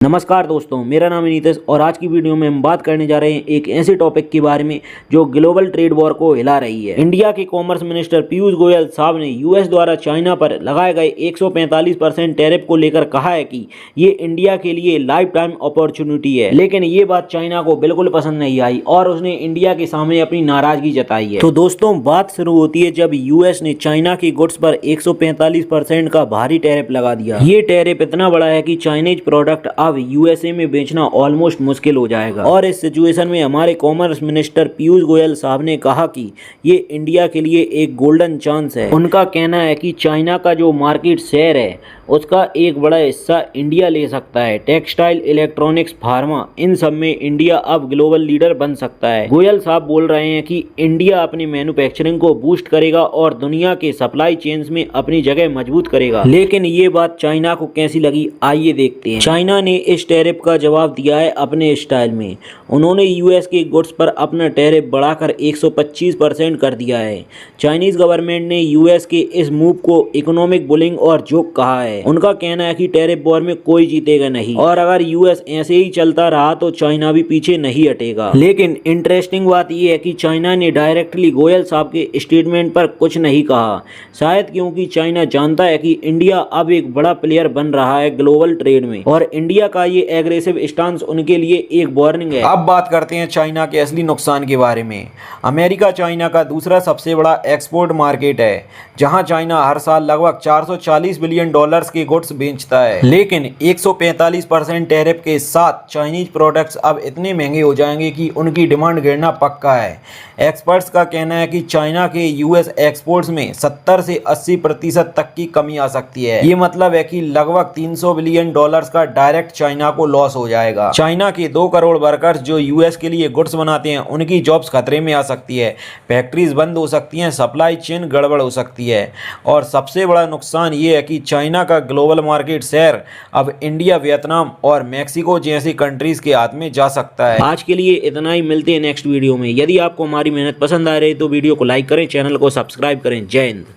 नमस्कार दोस्तों, मेरा नाम है नीतीश और आज की वीडियो में हम बात करने जा रहे हैं एक ऐसे टॉपिक के बारे में जो ग्लोबल ट्रेड वॉर को हिला रही है। इंडिया के कॉमर्स मिनिस्टर पीयूष गोयल साहब ने यूएस द्वारा चाइना पर लगाए गए 145% टैरिफ को लेकर कहा है कि ये इंडिया के लिए लाइफ टाइम अपॉर्चुनिटी है। लेकिन ये बात चाइना को बिल्कुल पसंद नहीं आई और उसने इंडिया के सामने अपनी नाराजगी जताई है। तो दोस्तों, बात शुरू होती है जब यूएस ने चाइना की गुड्स पर 145% का भारी टैरिफ लगा दिया। ये टैरिफ इतना बड़ा है कि चाइनीज प्रोडक्ट अब यूएसए में बेचना ऑलमोस्ट मुश्किल हो जाएगा। और इस सिचुएशन में हमारे कॉमर्स मिनिस्टर पीयूष गोयल साहब ने कहा कि ये इंडिया के लिए एक गोल्डन चांस है। उनका कहना है कि चाइना का जो मार्केट शेयर है उसका एक बड़ा हिस्सा इंडिया ले सकता है। टेक्सटाइल, इलेक्ट्रॉनिक्स, फार्मा, इन सब में इंडिया अब ग्लोबल लीडर बन सकता है। गोयल साहब बोल रहे हैं कि इंडिया अपनी मैन्युफैक्चरिंग को बूस्ट करेगा और दुनिया के सप्लाई चेन्स में अपनी जगह मजबूत करेगा। लेकिन ये बात चाइना को कैसी लगी, आइए देखते हैं। चाइना ने इस टैरिफ का जवाब दिया है अपने स्टाइल में। उन्होंने यूएस के गुड्स पर अपना टैरिफ बढ़ाकर 125% कर दिया है। चाइनीज गवर्नमेंट ने यूएस के इस मूव को इकोनॉमिक बुलिंग और जोक कहा है। उनका कहना है कि टैरिफ वॉर में कोई जीतेगा नहीं और अगर यूएस ऐसे ही चलता रहा तो चाइना भी पीछे नहीं हटेगा। लेकिन इंटरेस्टिंग बात यह है कि चाइना ने डायरेक्टली गोयल साहब के स्टेटमेंट पर कुछ नहीं कहा, शायद क्योंकि चाइना जानता है कि इंडिया अब एक बड़ा प्लेयर बन रहा है ग्लोबल ट्रेड में और इंडिया का ये एग्रेसिव स्टांस उनके लिए एक वार्निंग है। अब बात करते हैं चाइना के असली नुकसान के बारे में। अमेरिका चाइना का दूसरा सबसे बड़ा एक्सपोर्ट मार्केट है, जहां चाइना हर साल लगभग 440 बिलियन डॉलर्स के गुड्स बेचता है। लेकिन 145% टैरिफ के साथ चाइनीज प्रोडक्ट्स अब इतने महंगे हो जाएंगे कि उनकी डिमांड गिरना पक्का है। एक्सपर्ट्स का कहना है कि चाइना के यूएस एक्सपोर्ट्स में 70 से 80% तक की कमी आ सकती है। ये मतलब है कि लगभग 300 बिलियन डॉलर्स का डायरेक्ट चाइना को लॉस हो जाएगा। चाइना के 2 करोड़ वर्कर्स जो यूएस के लिए गुड्स बनाते हैं, उनकी जॉब्स खतरे में आ सकती है। फैक्ट्रीज बंद हो सकती हैं, सप्लाई चेन गड़बड़ हो सकती है और सबसे बड़ा नुकसान ये है कि चाइना का ग्लोबल मार्केट शेयर अब इंडिया, वियतनाम और मैक्सिको जैसी कंट्रीज के हाथ में जा सकता है। आज के लिए इतना ही, मिलते हैं नेक्स्ट वीडियो में। यदि आपको हमारी मेहनत पसंद आ रही है तो वीडियो को लाइक करें, चैनल को सब्सक्राइब करें। जय हिंद।